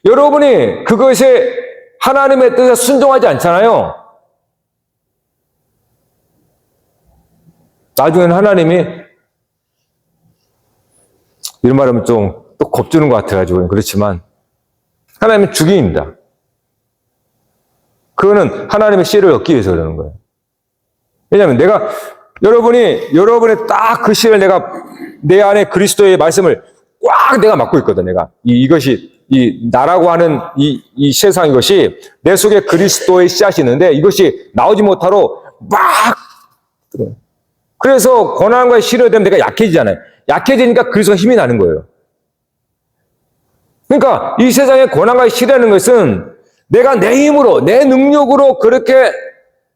여러분이 그것에 하나님의 뜻에 순종하지 않잖아요. 나중에는 하나님이, 이런 말하면 좀 또 겁주는 것 같아가지고 그렇지만, 하나님은 죽임입니다. 그거는 하나님의 씨를 얻기 위해서 그러는 거예요. 왜냐하면 여러분의 딱 그 씨를 내가 내 안에 그리스도의 말씀을 꽉 내가 맡고 있거든, 내가. 이것이, 나라고 하는 이 세상 이것이 내 속에 그리스도의 씨앗이 있는데 이것이 나오지 못하러 막 들어요. 그래서 고난과 시련이 되면 내가 약해지잖아요. 약해지니까 그리스도가 힘이 나는 거예요. 그러니까 이 세상에 고난과 시련하는 것은 내가 내 힘으로, 내 능력으로 그렇게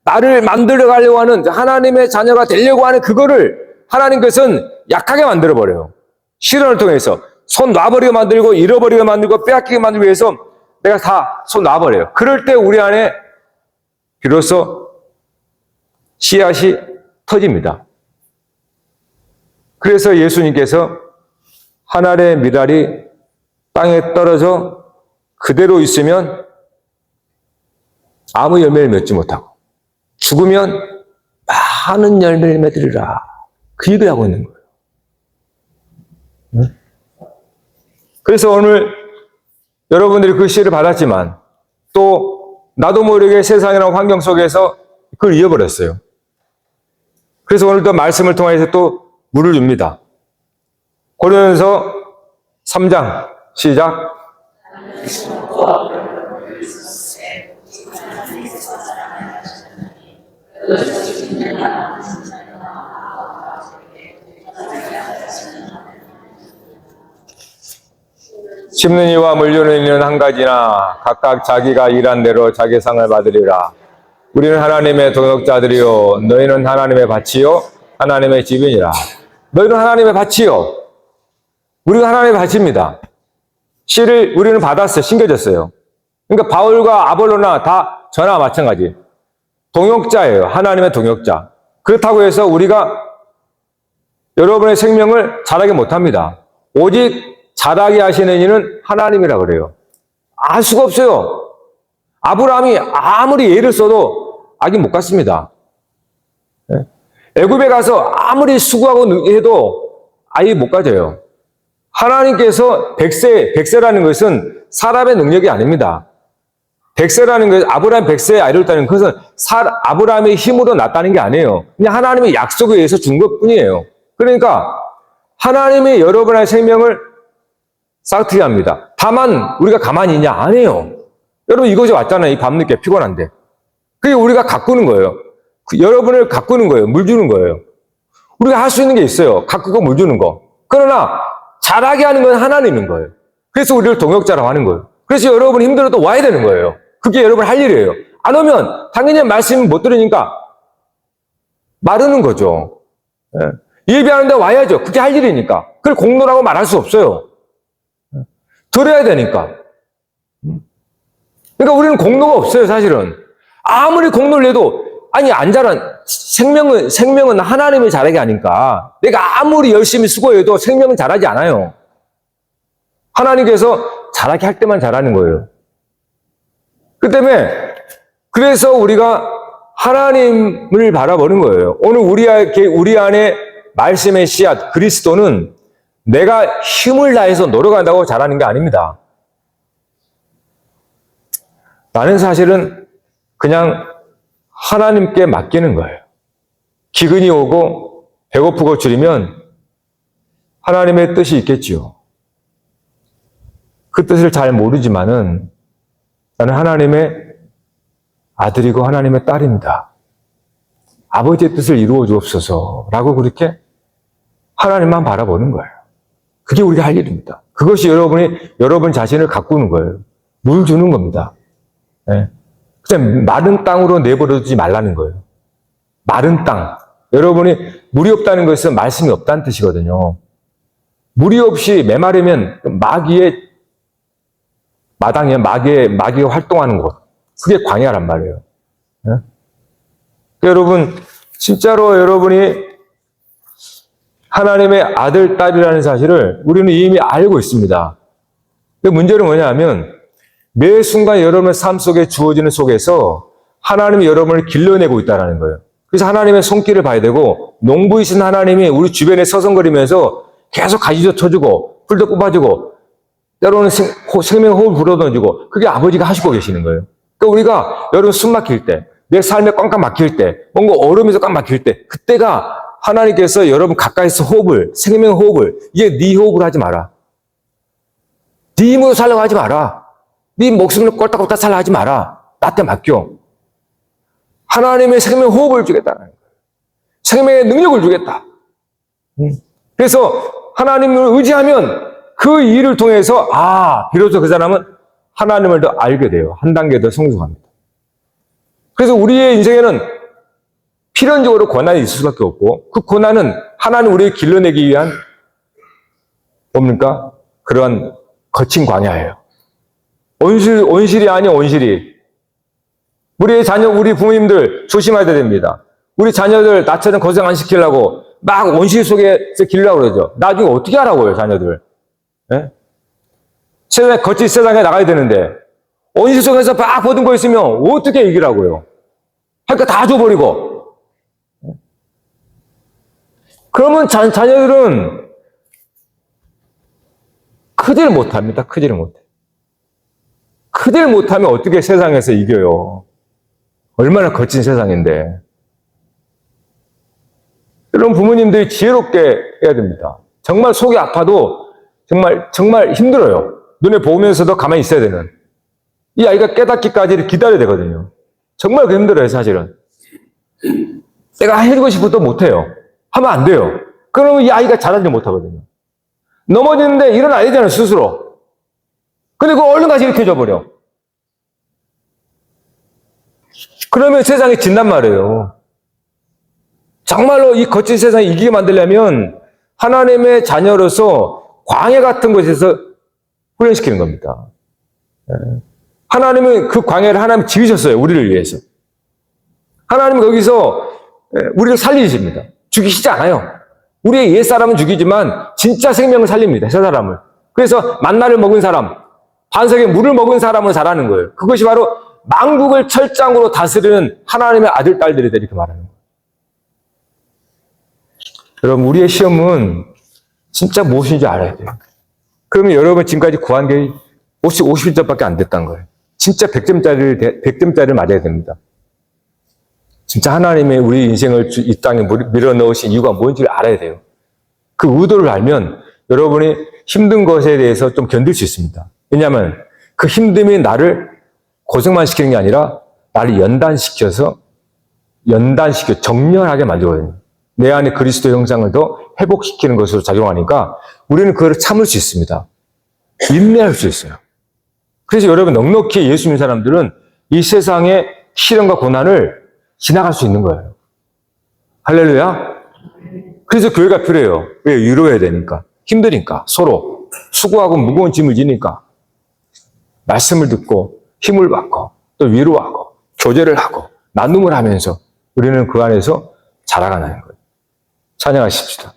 나를 만들어 가려고 하는, 하나님의 자녀가 되려고 하는 그거를 하나님께서는 약하게 만들어버려요. 시련을 통해서 손 놔버리게 만들고 잃어버리게 만들고 빼앗기게 만들기 위해서 내가 다 손 놔버려요. 그럴 때 우리 안에 비로소 씨앗이 터집니다. 그래서 예수님께서 하늘의 미랄이 땅에 떨어져 그대로 있으면 아무 열매를 맺지 못하고 죽으면 많은 열매를 맺으리라. 그 얘기를 하고 있는 거예요. 그래서 오늘 여러분들이 그 씨를 받았지만 또 나도 모르게 세상이라는 환경 속에서 그걸 잃어버렸어요. 그래서 오늘도 말씀을 통해서 또 물을 줍니다. 고린도서 3장 시작. 심는 이와 물주는 이는 한 가지나 각각 자기가 일한 대로 자기 상을 받으리라. 우리는 하나님의 동역자들이요 너희는 하나님의 밭이요 하나님의 집이니라. 너희는 하나님의 밭이요. 우리가 하나님의 밭입니다. 씨를 우리는 받았어요. 심겨졌어요. 그러니까 바울과 아볼로나 다 저나 마찬가지. 동역자예요. 하나님의 동역자. 그렇다고 해서 우리가 여러분의 생명을 자라게 못합니다. 오직 자라게 하시는 이는 하나님이라 그래요. 알 수가 없어요. 아브라함이 아무리 예를 써도 아기 못 갖습니다. 애굽에 가서 아무리 수고하고 해도 아이 못 가져요. 하나님께서 백세라는 것은 사람의 능력이 아닙니다. 백세라는 것은 아브라함 백세의 아이를 따는 것은 아브라함의 힘으로 났다는 게 아니에요. 그냥 하나님의 약속에 의해서 준 것뿐이에요. 그러니까 하나님이 여러분의 생명을 싹트게 합니다. 다만 우리가 가만히 있냐? 아니에요. 여러분 이곳에 왔잖아요. 이 밤늦게 피곤한데. 그게 우리가 가꾸는 거예요. 여러분을 가꾸는 거예요. 물 주는 거예요. 우리가 할 수 있는 게 있어요. 가꾸고 물 주는 거. 그러나 잘하게 하는 건 하나님인 거예요. 그래서 우리를 동역자라고 하는 거예요. 그래서 여러분이 힘들어도 와야 되는 거예요. 그게 여러분 할 일이에요. 안 오면 당연히 말씀 못 들으니까 마르는 거죠. 예배하는데 와야죠. 그게 할 일이니까. 그걸 공로라고 말할 수 없어요. 들어야 되니까. 그러니까 우리는 공로가 없어요, 사실은. 아무리 공로를 해도, 아니, 안 자란, 생명은 하나님이 자라게 하니까, 내가 아무리 열심히 수고해도 생명은 자라지 않아요. 하나님께서 자라게 할 때만 자라는 거예요. 그 때문에, 그래서 우리가 하나님을 바라보는 거예요. 오늘 우리 안에 말씀의 씨앗, 그리스도는 내가 힘을 다해서 노력한다고 자라는 게 아닙니다. 나는 사실은 그냥 하나님께 맡기는 거예요. 기근이 오고 배고프고 줄이면 하나님의 뜻이 있겠지요. 그 뜻을 잘 모르지만은 나는 하나님의 아들이고 하나님의 딸입니다. 아버지의 뜻을 이루어 주옵소서라고 그렇게 하나님만 바라보는 거예요. 그게 우리가 할 일입니다. 그것이 여러분 자신을 가꾸는 거예요. 물 주는 겁니다. 네. 그냥 마른 땅으로 내버려두지 말라는 거예요. 마른 땅. 여러분이 물이 없다는 것은 말씀이 없다는 뜻이거든요. 물이 없이 메마르면 마귀의 마당이야. 마귀가 활동하는 곳. 그게 광야란 말이에요. 네? 여러분, 진짜로 여러분이 하나님의 아들, 딸이라는 사실을 우리는 이미 알고 있습니다. 근데 문제는 뭐냐면 매 순간 여러분의 삶 속에 주어지는 속에서 하나님이 여러분을 길러내고 있다는 거예요. 그래서 하나님의 손길을 봐야 되고 농부이신 하나님이 우리 주변에 서성거리면서 계속 가지도 쳐주고 풀도 뽑아주고 때로는 생명의 호흡을 불어넣어주고 그게 아버지가 하시고 계시는 거예요. 그러니까 우리가 여러분 숨 막힐 때, 내 삶에 꽉꽉 막힐 때, 뭔가 얼음에서 꽉 막힐 때 그때가 하나님께서 여러분 가까이서 호흡을, 생명의 호흡을 이게 네 호흡을 하지 마라. 네 힘으로 살려고 하지 마라. 네 목숨을 꼴딱꼴딱 살려 하지 마라. 나한테 맡겨. 하나님의 생명의 호흡을 주겠다는 거예요. 생명의 능력을 주겠다. 그래서 하나님을 의지하면 그 일을 통해서 비로소 그 사람은 하나님을 더 알게 돼요. 한 단계 더 성숙합니다. 그래서 우리의 인생에는 필연적으로 고난이 있을 수밖에 없고 그 고난은 하나님 우리를 길러내기 위한 뭡니까? 그러한 거친 광야예요. 온실이 아닌 온실이. 우리 자녀, 우리 부모님들 조심해야 됩니다. 우리 자녀들 나처럼 고생 안 시키려고 막 온실 속에서 기르려고 그러죠. 나중에 어떻게 하라고요, 자녀들. 네? 거친 세상에 나가야 되는데 온실 속에서 막 보던 거 있으면 어떻게 이기라고요. 그러니까 다 줘버리고. 그러면 자녀들은 크지를 못합니다. 크지를 못해. 크지를 못하면 어떻게 세상에서 이겨요. 얼마나 거친 세상인데. 여러분 부모님들이 지혜롭게 해야 됩니다. 정말 속이 아파도 정말 힘들어요. 눈에 보면서도 가만히 있어야 되는. 이 아이가 깨닫기까지 기다려야 되거든요. 정말 힘들어요, 사실은. 내가 해주고 싶어도 못해요. 하면 안 돼요. 그러면 이 아이가 자라지 못하거든요. 넘어지는데 일어나야 되잖아요, 스스로. 근데 그거 얼른 가서 일으켜줘 버려. 그러면 세상이 진단 말이에요. 정말로 이 거친 세상을 이기게 만들려면 하나님의 자녀로서 광야 같은 곳에서 훈련시키는 겁니다. 하나님은 그 광야를 하나님 지으셨어요. 우리를 위해서. 하나님은 거기서 우리를 살리십니다. 죽이시지 않아요. 우리의 옛사람은 죽이지만 진짜 생명을 살립니다. 새 사람을. 그래서 만나를 먹은 사람, 반석에 물을 먹은 사람은 잘하는 거예요. 그것이 바로 만국을 철장으로 다스리는 하나님의 아들, 딸들이 이렇게 말하는 거예요. 여러분, 우리의 시험은 진짜 무엇인지 알아야 돼요. 그러면 여러분 지금까지 구한 게 50점밖에 안 됐다는 거예요. 진짜 100점짜리를 맞아야 됩니다. 진짜 하나님의 우리 인생을 이 땅에 밀어넣으신 이유가 뭔지를 알아야 돼요. 그 의도를 알면 여러분이 힘든 것에 대해서 좀 견딜 수 있습니다. 왜냐하면 그 힘듦이 나를 고생만 시키는 게 아니라 나를 연단시켜 정렬하게 만들거든요. 내 안에 그리스도 형상을 더 회복시키는 것으로 작용하니까 우리는 그걸 참을 수 있습니다. 인내할 수 있어요. 그래서 여러분 넉넉히 예수 믿는 사람들은 이 세상의 시련과 고난을 지나갈 수 있는 거예요. 할렐루야. 그래서 교회가 필요해요. 왜? 위로해야 되니까. 힘드니까. 서로 수고하고 무거운 짐을 지니까. 말씀을 듣고 힘을 받고 또 위로하고 교제를 하고 나눔을 하면서 우리는 그 안에서 자라가는 거예요. 찬양하십시다.